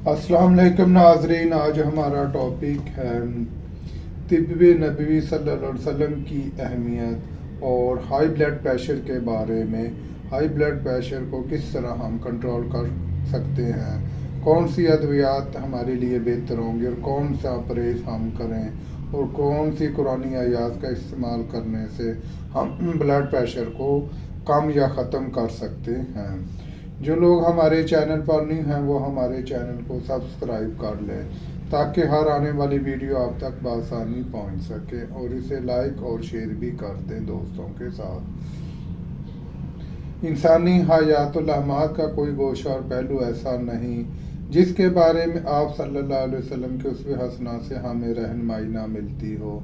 السلام علیکم ناظرین، آج ہمارا ٹاپک ہے طب نبوی صلی اللہ علیہ وسلم کی اہمیت اور ہائی بلڈ پریشر کے بارے میں۔ ہائی بلڈ پریشر کو کس طرح ہم کنٹرول کر سکتے ہیں، کون سی ادویات ہمارے لیے بہتر ہوں گے اور کون سا پرہیز ہم کریں اور کون سی قرآنی آیات کا استعمال کرنے سے ہم بلڈ پریشر کو کم یا ختم کر سکتے ہیں۔ جو لوگ ہمارے چینل پر نہیں ہیں وہ ہمارے چینل کو سبسکرائب کر لیں تاکہ ہر آنے والی ویڈیو آپ تک بآسانی پہنچ سکے، اور اسے لائک اور شیئر بھی کر دیں دوستوں کے ساتھ۔ انسانی حیات اللحمات کا کوئی گوشہ اور پہلو ایسا نہیں جس کے بارے میں آپ صلی اللہ علیہ وسلم کے اسوہ حسنہ سے ہمیں رہنمائی نہ ملتی ہو۔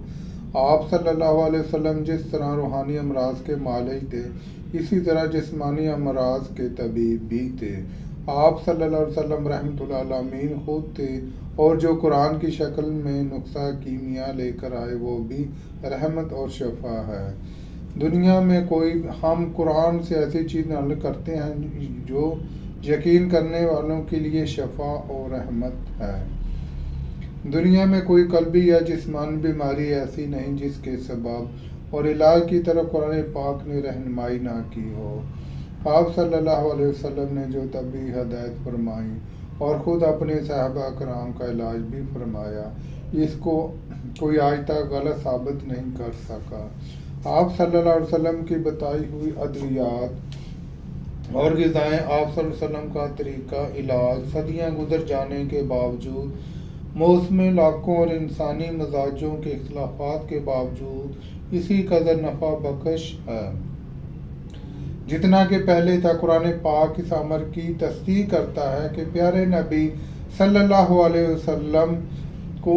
آپ صلی اللہ علیہ وسلم جس طرح روحانی امراض کے معالج تھے، اسی طرح جسمانی امراض کے طبیب بھی تھے۔ آپ صلی اللہ علیہ وسلم رحمۃ اللہ عالمین خود تھے، اور جو قرآن کی شکل میں نسخہ کیمیا لے کر آئے وہ بھی رحمت اور شفا ہے۔ دنیا میں ہم قرآن سے ایسی چیز نقل کرتے ہیں جو یقین کرنے والوں کے لیے شفا اور رحمت ہے۔ دنیا میں کوئی قلبی یا جسمانی بیماری ایسی نہیں جس کے سبب اور علاج کی طرف قرآن پاک نے رہنمائی نہ کی ہو۔ آپ صلی اللہ علیہ وسلم نے جو طبی ہدایت فرمائی اور خود اپنے صحابہ کرام کا علاج بھی فرمایا، اس کو کوئی آج تک غلط ثابت نہیں کر سکا۔ آپ صلی اللہ علیہ وسلم کی بتائی ہوئی ادویات اور غذائیں، آپ صلی اللہ علیہ وسلم کا طریقہ علاج صدیاں گزر جانے کے باوجود، موسم علاقوں اور انسانی مزاجوں کے اختلافات کے باوجود اسی قدر نفع بخش ہے جتنا کہ پہلے تھا۔ قرآن پاک اس امر کی تصدیق کرتا ہے کہ پیارے نبی صلی اللہ علیہ وسلم کو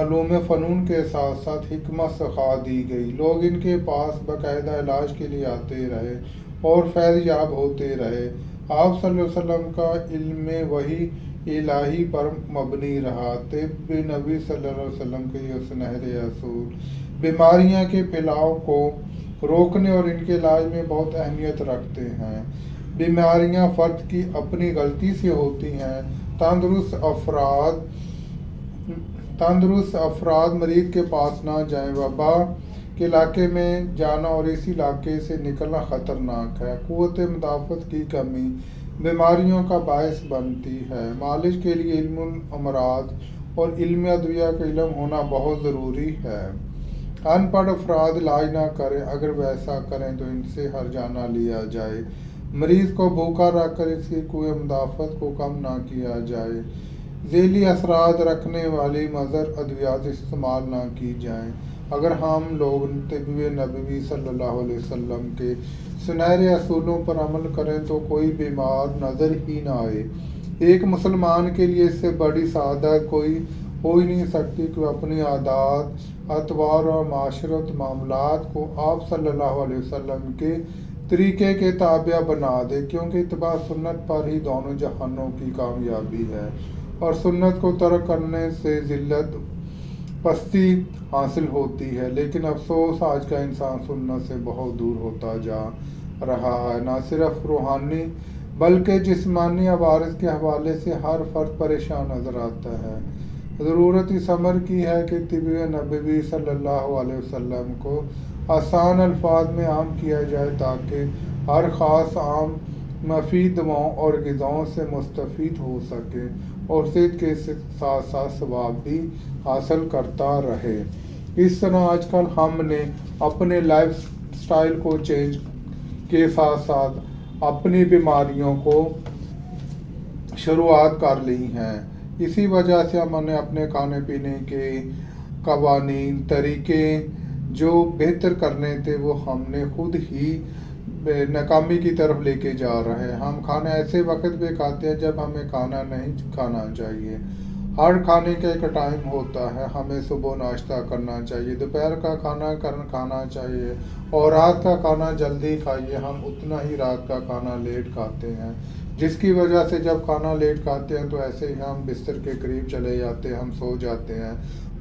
علوم فنون کے ساتھ ساتھ حکمت سکھا دی گئی۔ لوگ ان کے پاس باقاعدہ علاج کے لیے آتے رہے اور فیض یاب ہوتے رہے۔ آپ صلی اللہ علیہ وسلم کا علم وحی الہی پر مبنی رہا۔ طب نبی صلی اللہ علیہ وسلم کے یہ سنہرے اصول بیماریاں کے پھیلاؤ کو روکنے اور ان کے علاج میں بہت اہمیت رکھتے ہیں۔ بیماریاں فرد کی اپنی غلطی سے ہوتی ہیں۔ تندرست افراد مریض کے پاس نہ جائیں۔ وبا کے علاقے میں جانا اور اس علاقے سے نکلنا خطرناک ہے۔ قوت مدافعت کی کمی بیماریوں کا باعث بنتی ہے۔ معالج کے لیے علم الامراض اور علم ادویہ کا علم ہونا بہت ضروری ہے۔ ان پڑھ افراد علاج نہ کریں، اگر ویسا کریں تو ان سے ہرجانہ لیا جائے۔ مریض کو بھوکا رکھ کر اس کی قوت مدافعت کو کم نہ کیا جائے۔ ذیلی اثرات رکھنے والی مضر ادویات استعمال نہ کی جائیں۔ اگر ہم لوگ طب نبوی صلی اللہ علیہ وسلم کے سنہرے اصولوں پر عمل کریں تو کوئی بیمار نظر ہی نہ آئے۔ ایک مسلمان کے لیے اس سے بڑی سعادت کوئی ہو ہی نہیں سکتی کہ وہ اپنی عادات، اطوار اور معاشرت معاملات کو آپ صلی اللہ علیہ وسلم کے طریقے کے تابع بنا دے، کیونکہ اتباع سنت پر ہی دونوں جہانوں کی کامیابی ہے، اور سنت کو ترک کرنے سے ذلت، پستی حاصل ہوتی ہے۔ لیکن افسوس، آج کا انسان سنت سے بہت دور ہوتا جا رہا ہے۔ نہ صرف روحانی بلکہ جسمانی عوارض کے حوالے سے ہر فرد پریشان نظر آتا ہے۔ ضرورت اس امر کی ہے کہ طب نبوی صلی اللہ علیہ وسلم کو آسان الفاظ میں عام کیا جائے تاکہ ہر خاص عام مفید دواؤں اور غذاؤں سے مستفید ہو سکے اور صحت کے ساتھ ساتھ ثواب بھی حاصل کرتا رہے۔ اس طرح آج کل ہم نے اپنے لائف سٹائل کو چینج کے ساتھ ساتھ اپنی بیماریوں کو شروعات کر لی ہیں۔ اسی وجہ سے ہم نے اپنے کھانے پینے کے قوانین، طریقے جو بہتر کرنے تھے وہ ہم نے خود ہی ناکامی کی طرف لے کے جا رہے ہیں۔ ہم کھانا ایسے وقت پہ کھاتے ہیں جب ہمیں کھانا نہیں کھانا چاہیے۔ ہر کھانے کا ایک ٹائم ہوتا ہے۔ ہمیں صبح ناشتہ کرنا چاہیے، دوپہر کا کھانا کھانا چاہیے، اور رات کا کھانا جلدی کھائیے۔ ہم اتنا ہی رات کا کھانا لیٹ کھاتے ہیں، جس کی وجہ سے جب کھانا لیٹ کھاتے ہیں تو ایسے ہی ہم بستر کے قریب چلے جاتے ہیں، ہم سو جاتے ہیں،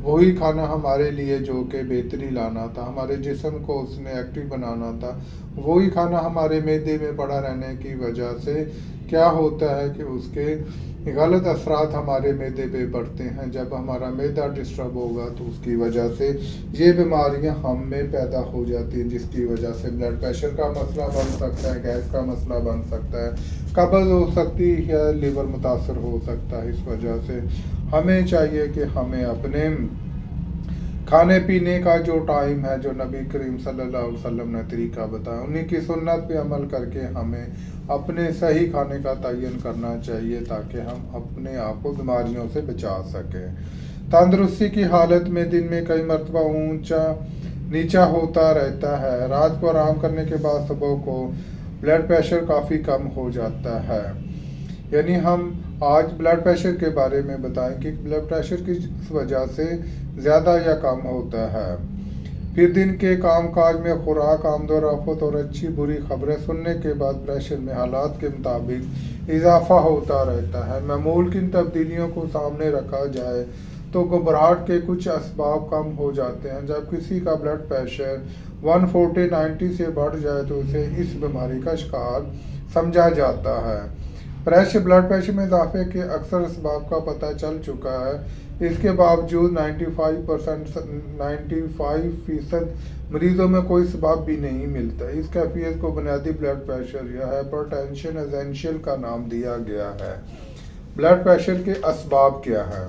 وہی کھانا ہمارے لیے جو کہ بہتری لانا تھا، ہمارے جسم کو اس نے ایکٹیو بنانا تھا، وہی کھانا ہمارے معدے میں پڑا رہنے کی وجہ سے کیا ہوتا ہے کہ اس کے غلط اثرات ہمارے معدے پہ پڑتے ہیں۔ جب ہمارا معدہ ڈسٹرب ہوگا تو اس کی وجہ سے یہ بیماریاں ہم میں پیدا ہو جاتی ہیں، جس کی وجہ سے بلڈ پریشر کا مسئلہ بن سکتا ہے، گیس کا مسئلہ بن سکتا ہے، قبض ہو سکتی ہے، لیور متاثر ہو سکتا ہے۔ اس وجہ سے ہمیں چاہیے کہ ہمیں اپنے کھانے پینے کا جو ٹائم ہے، جو نبی کریم صلی اللہ علیہ وسلم نے طریقہ بتایا، انہیں کی سنت پہ عمل کر کے ہمیں اپنے صحیح کھانے کا تعین کرنا چاہیے تاکہ ہم اپنے آپ کو بیماریوں سے بچا سکیں۔ تندرستی کی حالت میں دن میں کئی مرتبہ اونچا نیچا ہوتا رہتا ہے، رات کو آرام کرنے کے بعد صبح کو بلڈ پریشر کافی کم ہو جاتا ہے۔ یعنی ہم آج بلڈ پریشر کے بارے میں بتائیں کہ بلڈ پریشر کی وجہ سے زیادہ یا کم ہوتا ہے۔ پھر دن کے کام کاج میں خوراک، آمد و رفت اور اچھی بری خبریں سننے کے بعد پریشر میں حالات کے مطابق اضافہ ہوتا رہتا ہے۔ معمول کی تبدیلیوں کو سامنے رکھا جائے تو گھبراہٹ کے کچھ اسباب کم ہو جاتے ہیں۔ جب کسی کا بلڈ پریشر 140/90 سے بڑھ جائے تو اسے اس بیماری کا شکار سمجھا جاتا ہے۔ بلڈ پریشر میں اضافے کے اکثر اسباب کا پتہ چل چکا ہے، اس کے باوجود 95% مریضوں میں کوئی سبب بھی نہیں ملتا۔ اس کیفیت کو بنیادی بلڈ پریشر یا ہائپر ٹینشن ایسینشیل کا نام دیا گیا ہے۔ بلڈ پریشر کے اسباب کیا ہیں؟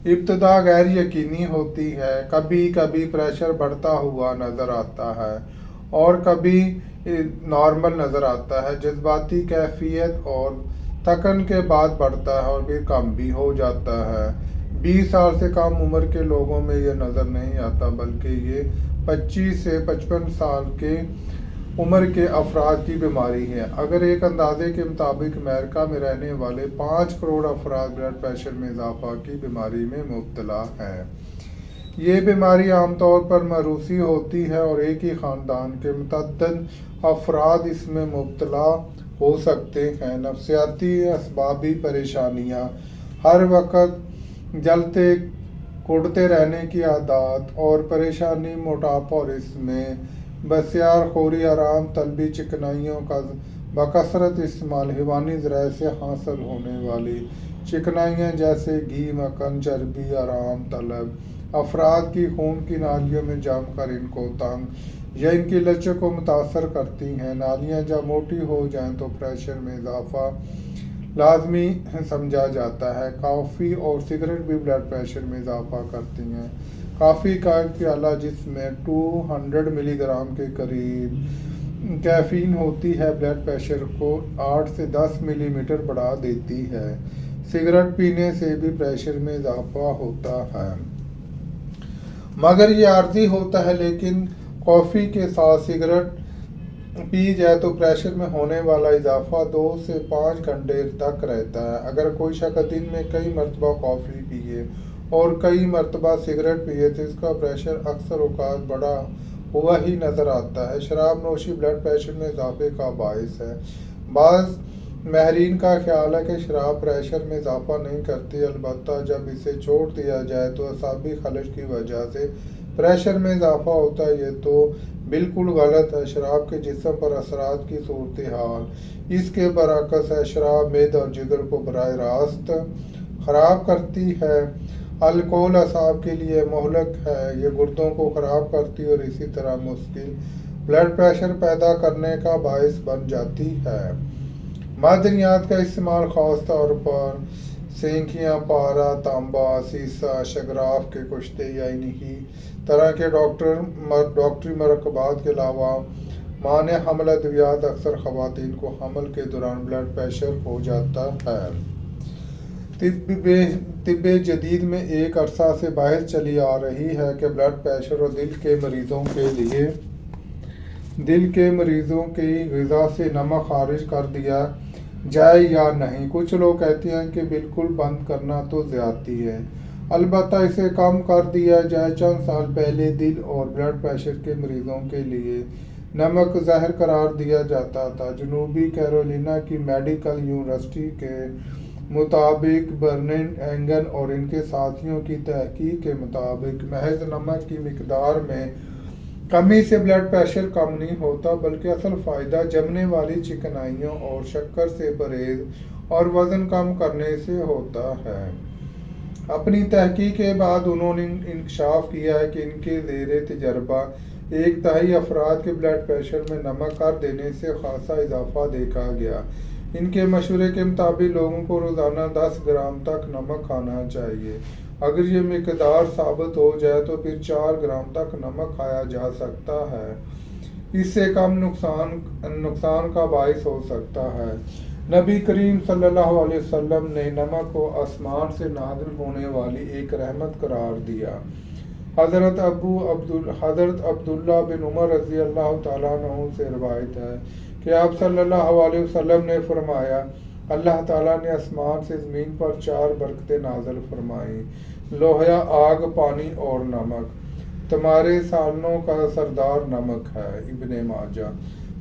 ابتدا غیر یقینی ہوتی ہے، کبھی کبھی پریشر بڑھتا ہوا نظر آتا ہے اور کبھی نارمل نظر آتا ہے۔ جذباتی کیفیت اور تھکن کے بعد بڑھتا ہے اور پھر کم بھی ہو جاتا ہے۔ 20 سال سے کم عمر کے لوگوں میں یہ نظر نہیں آتا، بلکہ یہ 25 سے 55 سال کے عمر کے افراد کی بیماری ہے۔ اگر ایک اندازے کے مطابق امریکہ میں رہنے والے 5 کروڑ افراد بلڈ پریشر میں اضافہ کی بیماری میں مبتلا ہیں۔ یہ بیماری عام طور پر موروثی ہوتی ہے اور ایک ہی خاندان کے متعدد افراد اس میں مبتلا ہو سکتے ہیں۔ نفسیاتی اسبابی پریشانیاں، ہر وقت جلتے کوڑتے رہنے کی عادات اور پریشانی، موٹاپا اور اس میں بسیار خوری، آرام طلبی، چکنائیوں کا بکثرت استعمال، حیوانی ذرائع سے حاصل ہونے والی چکنائیاں جیسے گھی، مکھن، چربی، آرام طلب افراد کی خون کی نالیوں میں جم کر ان کو تنگ یا ان کی لچک کو متاثر کرتی ہیں۔ نالیاں جب موٹی ہو جائیں تو پریشر میں اضافہ لازمی سمجھا جاتا ہے۔ کافی اور سگریٹ بھی بلڈ پریشر میں اضافہ کرتی ہیں۔ کافی کا ایک پیالہ جس میں 200 ملی گرام کے قریب کیفین ہوتی ہے، بلڈ پریشر کو 8 سے 10 ملی میٹر بڑھا دیتی ہے۔ سگریٹ پینے سے بھی پریشر میں اضافہ ہوتا ہے، مگر یہ عارضی ہوتا ہے۔ لیکن کافی کے ساتھ سگریٹ پی جائے تو پریشر میں ہونے والا اضافہ 2 سے 5 گھنٹے تک رہتا ہے۔ اگر کوئی شخص دن میں کئی مرتبہ کافی پیے اور کئی مرتبہ سگریٹ پیے تو اس کا پریشر اکثر اوقات بڑھا ہوا ہی نظر آتا ہے۔ شراب نوشی بلڈ پریشر میں اضافے کا باعث ہے۔ بعض ماہرین کا خیال ہے کہ شراب پریشر میں اضافہ نہیں کرتی، البتہ جب اسے چھوڑ دیا جائے تو اعصابی خلش کی وجہ سے پریشر میں اضافہ ہوتا ہے۔ یہ تو بالکل غلط ہے۔ شراب کے جسم پر اثرات کی صورتحال اس کے برعکس ہے۔ شراب معدے اور جگر کو براہ راست خراب کرتی ہے۔ الکوہل اعصاب کے لیے مہلک ہے، یہ گردوں کو خراب کرتی ہے اور اسی طرح مستقل بلڈ پریشر پیدا کرنے کا باعث بن جاتی ہے۔ معدنیات کا استعمال خاص طور پر سینکیاں، پارا، تانبا، سیسا، شگراف کے کشتے یا انہی طرح کے ڈاکٹری مرکبات کے علاوہ مانع حمل ادویات اکثر خواتین کو حمل کے دوران بلڈ پریشر ہو جاتا ہے۔ طب جدید میں ایک عرصہ سے بحث چلی آ رہی ہے کہ بلڈ پریشر اور دل کے مریضوں کی غذا سے نمک خارج کر دیا جائے یا نہیں۔ کچھ لوگ کہتے ہیں کہ بالکل بند کرنا تو زیادتی ہے، البتہ اسے کم کر دیا جائے۔ چند سال پہلے دل اور بلڈ پریشر کے مریضوں کے لیے نمک زہر قرار دیا جاتا تھا۔ جنوبی کیرولینا کی میڈیکل یونیورسٹی کے مطابق برننڈ اینگن اور ان کے ساتھیوں کی تحقیق کے مطابق محض نمک کی مقدار میں کمی سے بلڈ پریشر کم نہیں ہوتا، بلکہ اصل فائدہ جمنے والی چکنائیوں اور شکر سے پرہیز اور وزن کم کرنے سے ہوتا ہے۔ اپنی تحقیق کے بعد انہوں نے انکشاف کیا ہے کہ ان کے زیر تجربہ 1/3 افراد کے بلڈ پریشر میں نمک کر دینے سے خاصا اضافہ دیکھا گیا۔ ان کے مشورے کے مطابق لوگوں کو روزانہ 10 گرام تک نمک کھانا چاہیے۔ اگر یہ مقدار ثابت ہو جائے تو پھر 4 گرام تک نمک کھایا جا سکتا ہے، اس سے کم نقصان کا باعث ہو سکتا ہے۔ نبی کریم صلی اللہ علیہ وسلم نے نمک کو آسمان سے نازل ہونے والی ایک رحمت قرار دیا۔ حضرت عبداللہ بن عمر رضی اللہ تعالیٰ عنہ سے روایت ہے کہ آپ صلی اللہ علیہ وسلم نے فرمایا، اللہ تعالیٰ نے آسمان سے زمین پر 4 برکتیں نازل فرمائیں، لوہیا، آگ، پانی اور نمک۔ تمہارے سالنوں کا سردار نمک ہے۔ ابن ماجہ۔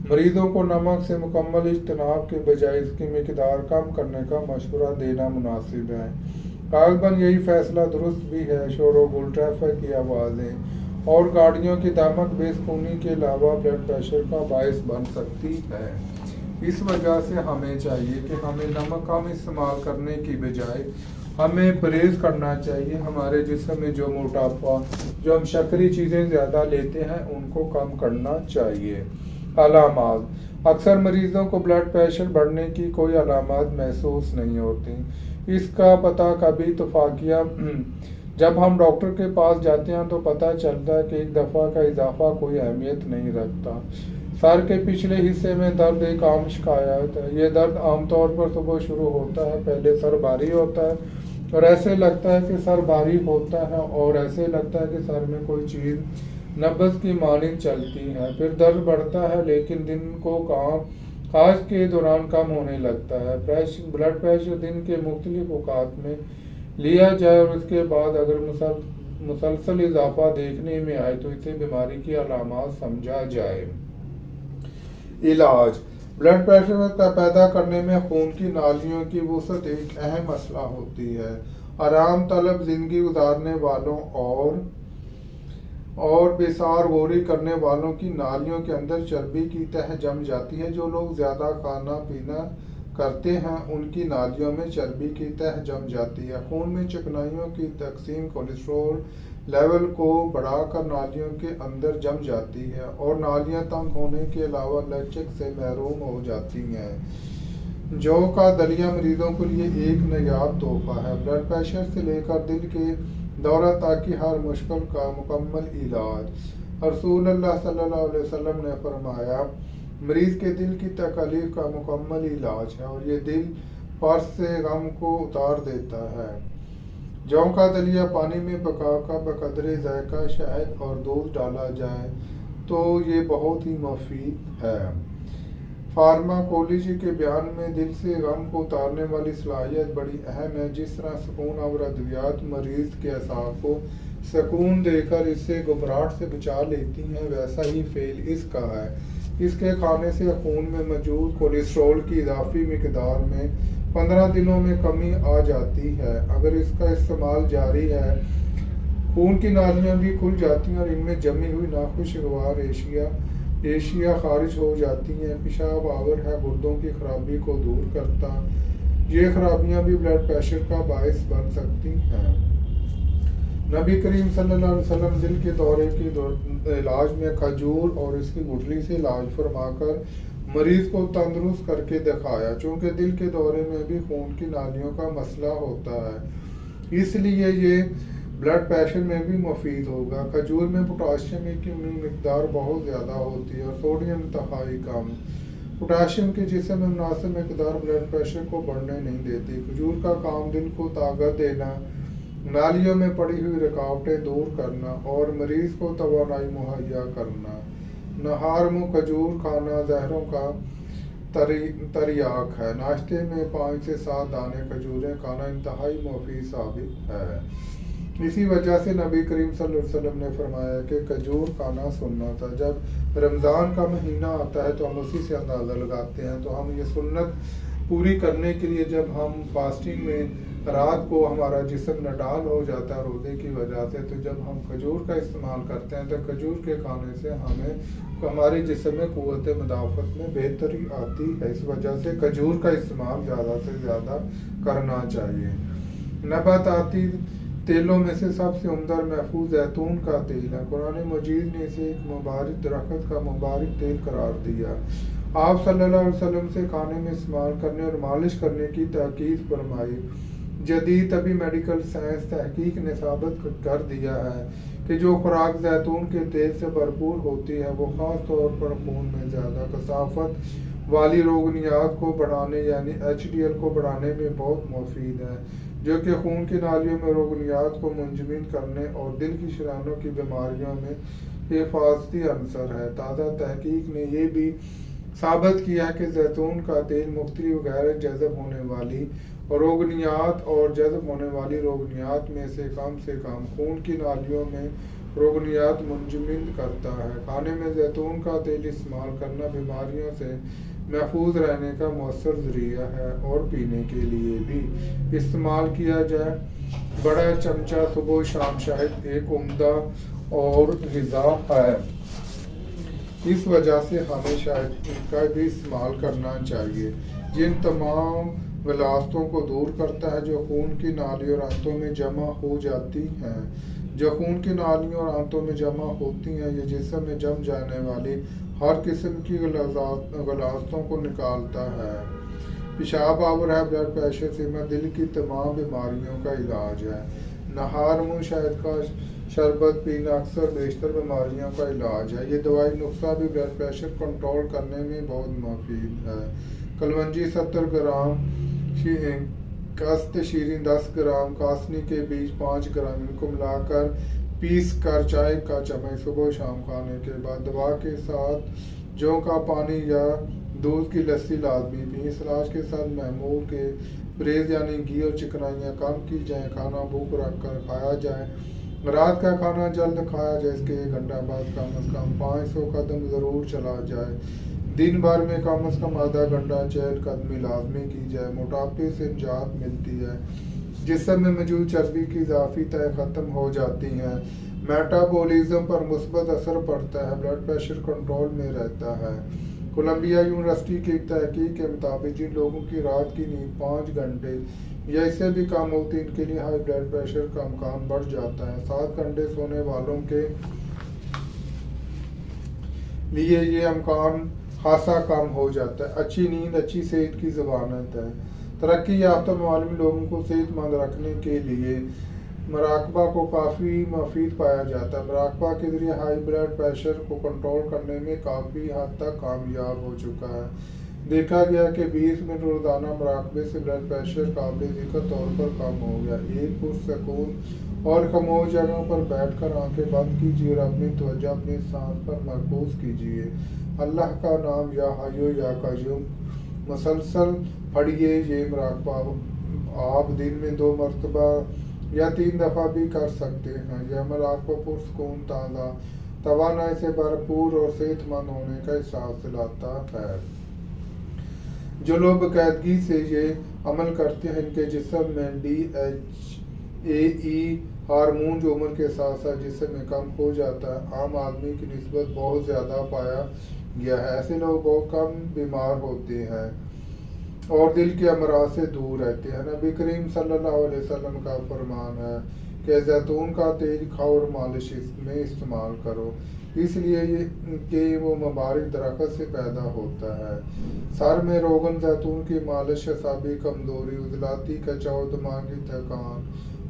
مریضوں کو نمک سے مکمل اجتناب کے بجائے اس کی مقدار کم کرنے کا مشورہ دینا مناسب ہے۔ غالباً یہی فیصلہ درست بھی ہے۔ شور و غل، ٹریفک کی آوازیں اور گاڑیوں کی دھمک بے سکونی کے علاوہ بلڈ پریشر کا باعث بن سکتی ہے۔ اس وجہ سے ہمیں چاہیے کہ ہمیں نمک کم استعمال کرنے کی بجائے ہمیں پرہیز کرنا چاہیے۔ ہمارے جسم میں جو موٹاپا، جو ہم شکری چیزیں زیادہ لیتے ہیں، ان کو کم کرنا چاہیے۔ علامات: اکثر مریضوں کو بلڈ پریشر بڑھنے کی کوئی علامات محسوس نہیں ہوتی۔ اس کا پتہ کبھی اتفاقیہ جب ہم ڈاکٹر کے پاس جاتے ہیں تو پتہ چلتا ہے کہ ایک دفعہ کا اضافہ کوئی اہمیت نہیں رکھتا۔ سر کے پچھلے حصے میں درد ایک عام شکایت ہے۔ یہ درد عام طور پر صبح شروع ہوتا ہے۔ پہلے سر بھاری ہوتا ہے اور ایسے لگتا ہے کہ سر بھاری ہوتا ہے اور ایسے لگتا ہے کہ سر میں کوئی چیز نبض کی مانند چلتی ہے۔ پھر درد بڑھتا ہے لیکن دن کو کاج کے دوران کم ہونے لگتا ہے۔ بلڈ پریشر دن کے مختلف اوقات میں لیا جائے اور اس کے بعد اگر مسلسل اضافہ دیکھنے میں آئے تو اسے بیماری کی علامات سمجھا جائے۔ علاج: بلڈ پریشر پیدا کرنے میں خون کی نالیوں کی وسعت ایک اہم مسئلہ ہوتی ہے۔ آرام طلب زندگی گزارنے والوں اور بیسار غوری کرنے والوں کی نالیوں کے اندر چربی کی تہ جم جاتی ہے۔ جو لوگ زیادہ کھانا پینا کرتے ہیں ان کی نالیوں میں چربی کی تہ جم جاتی ہے۔ خون میں چکنائیوں کی تقسیم کولیسٹرول لیول کو بڑھا کر نالیوں کے اندر جم جاتی ہے اور نالیاں تنگ ہونے کے علاوہ لچک سے محروم ہو جاتی ہیں۔ جو کا دلیہ مریضوں کے لیے ایک نایاب تحفہ ہے۔ بلڈ پریشر سے لے کر دل کے دورہ تک کی ہر مشکل کا مکمل علاج۔ رسول اللہ صلی اللہ علیہ وسلم نے فرمایا، مریض کے دل کی تکلیف کا مکمل علاج ہے اور یہ دل پر سے غم کو اتار دیتا ہے۔ جو کا دلیہ پانی میں پکا کر بقدر ذائقہ شہد اور دودھ ڈالا جائے تو یہ بہت ہی مفید ہے۔ فارماکولوجی کے بیان میں دل سے غم کو اتارنے والی صلاحیت بڑی اہم ہے۔ جس طرح سکون اور ادویات مریض کے اعصاب کو سکون دے کر اسے گھبراہٹ سے بچا لیتی ہیں، ویسا ہی فعل اس کا ہے۔ اس کے کھانے سے خون میں موجود کولیسٹرول کی اضافی مقدار میں 15 دنوں میں کمی آ جاتی ہے۔ اگر اس کا استعمال جاری ہے، خون کی نالیاں بھی کھل جاتی ہیں اور ان میں جمی ہوئی ناخوشگوار اشیاء خارج ہو جاتی ہیں۔ پیشاب آور ہے، گردوں کی خرابی کو دور کرتا۔ یہ خرابیاں بھی بلڈ پریشر کا باعث بن سکتی ہیں۔ نبی کریم صلی اللہ علیہ وسلم دل کے دورے کے علاج میں کھجور اور اس کی گٹھلی سے علاج فرما کر مریض کو تندرست کر کے دکھایا۔ چونکہ دل کے دورے میں بھی خون کی نالیوں کا مسئلہ ہوتا ہے، اس لیے یہ بلڈ پریشر میں بھی مفید ہوگا۔ کھجور میں پوٹاشیم کی مقدار بہت زیادہ ہوتی ہے اور سوڈیم انتہائی کم۔ پوٹاشیم کے جسم میں مناسب مقدار بلڈ پریشر کو بڑھنے نہیں دیتی۔ کھجور کا کام دل کو طاقت دینا، نالیوں میں پڑی ہوئی رکاوٹیں دور کرنا اور مریض کو توانائی مہیا کرنا۔ نہار منہ کھجور کھانا زہروں کا تریاک ہے۔ ناشتے میں 5 سے 7 دانے کھجوریں کھانا انتہائی مفید ثابت ہے۔ اسی وجہ سے نبی کریم صلی اللہ علیہ وسلم نے فرمایا کہ کھجور کھانا سنت ہے۔ جب رمضان کا مہینہ آتا ہے تو ہم اسی سے اندازہ لگاتے ہیں، تو ہم یہ سنت پوری کرنے کے لیے جب ہم فاسٹنگ میں رات کو ہمارا جسم نڈال ہو جاتا ہے روزے کی وجہ سے، تو جب ہم کھجور کا استعمال کرتے ہیں تو کھجور کے کھانے سے ہمارے جسم میں قوت مدافعت میں بہتری آتی ہے۔ اس وجہ سے کھجور کا استعمال زیادہ سے زیادہ کرنا چاہیے۔ نباتاتی تیلوں میں سے سب سے عمدہ اور محفوظ زیتون کا تیل ہے۔ قرآن مجید نے اسے ایک مبارک درخت کا مبارک تیل قرار دیا۔ آپ صلی اللہ علیہ وسلم سے کھانے میں استعمال کرنے اور مالش کرنے کی تاکید فرمائی۔ جدید طبی میڈیکل سائنس تحقیق نے ثابت کر دیا ہے کہ جو خوراک زیتون کے تیل سے بھرپور ہوتی ہے وہ خاص طور پر خون میں زیادہ کثافت والی روگنیات کو بڑھانے یعنی HDL کو بڑھانے میں بہت مفید ہے، جو کہ خون کی نالیوں میں روگنیات کو منجمد کرنے اور دل کی شریانوں کی بیماریوں میں حفاظتی عنصر ہے۔ تازہ تحقیق نے یہ بھی ثابت کیا کہ زیتون کا تیل مختلف غیر جذب ہونے والی روگنیات اور جذب ہونے والی روگنیات میں سے کم خون کی نالیوں میں روگنیات منجمد کرتا ہے۔ کھانے میں زیتون کا تیل استعمال کرنا بیماریوں سے محفوظ رہنے کا مؤثر ذریعہ ہے اور پینے کے لیے بھی استعمال کیا جائے۔ بڑا چمچہ صبح و شام شہد ایک عمدہ اور غذا ہے، اس وجہ سے ہمیں شہد کا بھی استعمال کرنا چاہیے، جن تمام غلاظتوں کو دور کرتا ہے جو خون کی نالیوں اور آنتوں میں جمع ہو جاتی ہیں۔ جو خون کی نالیوں اور آنتوں میں جمع ہوتی ہیں یہ جسم میں جم جانے والی ہر قسم کی غلاظتوں کو نکالتا ہے۔ پیشاب آور ہے، بلڈ پریشر سے دل کی تمام بیماریوں کا علاج ہے۔ نہار منہ شہد کا شربت پینا اکثر بیشتر بیماریوں کا علاج ہے۔ یہ دوائی نسخہ بھی بلڈ پریشر کنٹرول کرنے میں بہت مفید ہے۔ کلونجی 70 گرام، کست شیرین 10 گرام، کاسنی کے بیج 5 گرام، ان کو ملا کر پیس کر چائے کا چمچ صبح و شام کھانے کے بعد دوا کے ساتھ جو کا پانی یا دودھ کی لسی لازمی پئیں۔ اس علاج کے ساتھ معمول کے پرہیز یعنی گھی اور چکنائیاں کم کی جائیں، کھانا بھوک رکھ کر کھایا جائے، رات کا کھانا جلد کھایا جائے، اس کے 1 گھنٹہ بعد کم از کم 500 قدم ضرور چلا جائے، دن بھر میں کم از کم آدھا گھنٹہ چہل قدمی لازمی کی جائے۔ موٹاپے سے نجات ملتی ہے، جسم میں موجود چربی کی اضافی تہیں ختم ہو جاتی ہیں، میٹابولزم پر مثبت اثر پڑتا ہے، بلڈ پریشر کنٹرول میں رہتا ہے۔ کولمبیا یونیورسٹی کی ایک تحقیق کے مطابق جن لوگوں کی رات کی نیند 5 گھنٹے یا اس سے بھی کم ہوتی ان کے لیے ہائی بلڈ پریشر کا امکان بڑھ جاتا ہے۔ 7 گھنٹے سونے والوں کے لیے یہ امکان خاصا کم ہو جاتا ہے۔ اچھی نیند اچھی صحت کی ضمانت ہے۔ ترقی یافتہ ممالک میں لوگوں کو صحت مند رکھنے کے لیے مراقبہ کو کافی مفید پایا جاتا ہے۔ مراقبہ کے ذریعے ہائی بلڈ پریشر کو کنٹرول کرنے میں کافی حد تک کامیاب ہو چکا ہے۔ دیکھا گیا کہ 20 منٹ روزانہ مراقبے سے بلڈ پریشر قابل ذکر طور پر کم ہو گیا۔ ایک پرسکون اور خاموش جگہ پر بیٹھ کر آنکھیں بند کیجیے اور اپنی توجہ اپنی سانس پر مرکوز کیجیے۔ اللہ کا نام یا حی یا قیوم مسلسل پڑھیے۔ یہ مراقبہ آپ دن میں 2 مرتبہ یا 3 دفعہ بھی کر سکتے ہیں۔ یہ عمل آپ کو پرسکون، تازہ توانائی سے بھرپور اور صحت مند ہونے کا احساس دلاتا ہے۔ جو لوگ باقاعدگی سے یہ عمل کرتے ہیں ان کے جسم میں DHEA ہارمون جو عمر کے ساتھ ساتھ جسم میں کم ہو جاتا ہے عام آدمی کی نسبت بہت زیادہ پایا گیا ہے۔ ایسے لوگ بہت کم بیمار ہوتے ہیں اور دل کے امراض سے دور رہتے ہیں۔ نبی کریم صلی اللہ علیہ وسلم کا فرمان ہے کہ زیتون کا تیل کھاؤ اور مالش میں استعمال کرو، اس لیے کہ وہ مبارک درخت سے پیدا ہوتا ہے۔ سر میں روغن زیتون کی مالش اعصابی کمزوری، عضلاتی کچاؤ، دماغی تھکان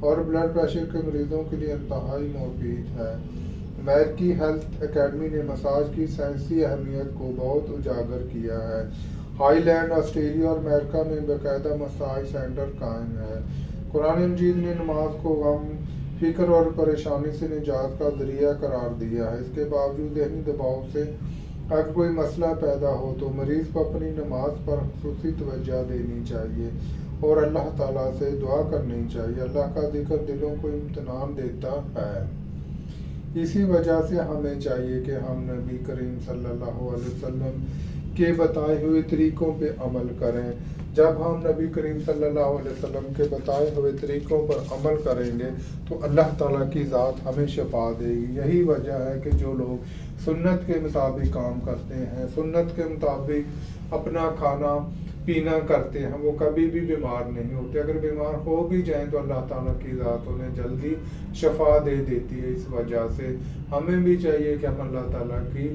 اور بلڈ پریشر کے مریضوں کے لیے انتہائی مفید ہے۔ امریکی ہیلتھ اکیڈمی نے مساج کی سائنسی اہمیت کو بہت اجاگر کیا ہے۔ ہائی لینڈ، آسٹریلیا اور امریکہ میں باقاعدہ مساج سینٹر قائم ہے۔ قرآن مجید نے نماز کو غم، فکر اور پریشانی سے نجات کا ذریعہ قرار دیا ہے۔ اس کے باوجود ذہنی دباؤ سے اگر کوئی مسئلہ پیدا ہو تو مریض کو اپنی نماز پر خصوصی توجہ دینی چاہیے اور اللہ تعالیٰ سے دعا کرنی چاہیے۔ اللہ کا ذکر دلوں کو اطمینان دیتا ہے۔ اسی وجہ سے ہمیں چاہیے کہ ہم نبی کریم صلی اللہ علیہ وسلم کے بتائے ہوئے طریقوں پہ عمل کریں۔ جب ہم نبی کریم صلی اللہ علیہ وسلم کے بتائے ہوئے طریقوں پر عمل کریں گے تو اللہ تعالیٰ کی ذات ہمیں شفا دے گی۔ یہی وجہ ہے کہ جو لوگ سنت کے مطابق کام کرتے ہیں، سنت کے مطابق اپنا کھانا پینا کرتے ہیں، وہ کبھی بھی بیمار نہیں ہوتے۔ اگر بیمار ہو بھی جائیں تو اللہ تعالیٰ کی ذات انہیں جلدی شفا دے دیتی ہے۔ اس وجہ سے ہمیں بھی چاہیے کہ ہم اللہ تعالیٰ کی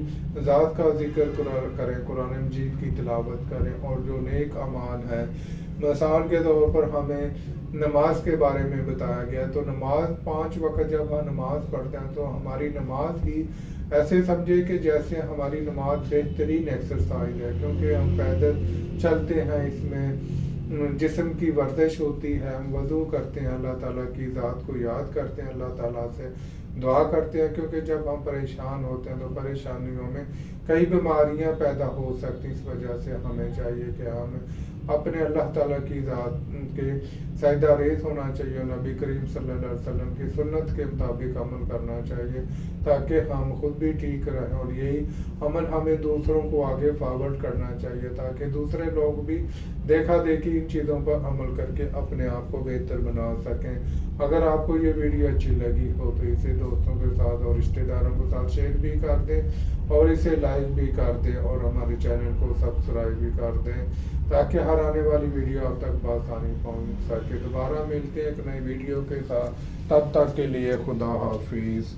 ذات کا ذکر کریں، قرآن مجید کی تلاوت کریں، اور جو نیک اعمال ہے، مثال کے طور پر ہمیں نماز کے بارے میں بتایا گیا، تو نماز 5 وقت جب ہم نماز پڑھتے ہیں تو ہماری نماز ہی ایسے سمجھے کہ جیسے ہماری نماز بہترین ایکسرسائز ہے، کیونکہ ہم پیدل چلتے ہیں، اس میں جسم کی ورزش ہوتی ہے، ہم وضو کرتے ہیں، اللہ تعالیٰ کی ذات کو یاد کرتے ہیں، اللہ تعالیٰ سے دعا کرتے ہیں، کیونکہ جب ہم پریشان ہوتے ہیں تو پریشانیوں میں کئی بیماریاں پیدا ہو سکتی ہیں۔ اس وجہ سے ہمیں چاہیے کہ ہم اپنے اللہ تعالیٰ کی ذات کے سجدہ ریز ہونا چاہیے، نبی کریم صلی اللہ علیہ وسلم کی سنت کے مطابق عمل کرنا چاہیے تاکہ ہم خود بھی ٹھیک رہیں، اور یہی عمل ہمیں دوسروں کو آگے فارورڈ کرنا چاہیے تاکہ دوسرے لوگ بھی دیکھا دیکھی ان چیزوں پر عمل کر کے اپنے آپ کو بہتر بنا سکیں۔ اگر آپ کو یہ ویڈیو اچھی لگی ہو تو اسے دوستوں کے ساتھ اور رشتہ داروں کے ساتھ شیئر بھی کر دیں، اور اسے لائک بھی کر دیں، اور ہمارے چینل کو سبسکرائب بھی کر دیں تاکہ ہر آنے والی ویڈیو آپ تک بآسانی پہنچ سکے۔ دوبارہ ملتے ہیں ایک نئی ویڈیو کے ساتھ، تب تک کے لیے خدا حافظ۔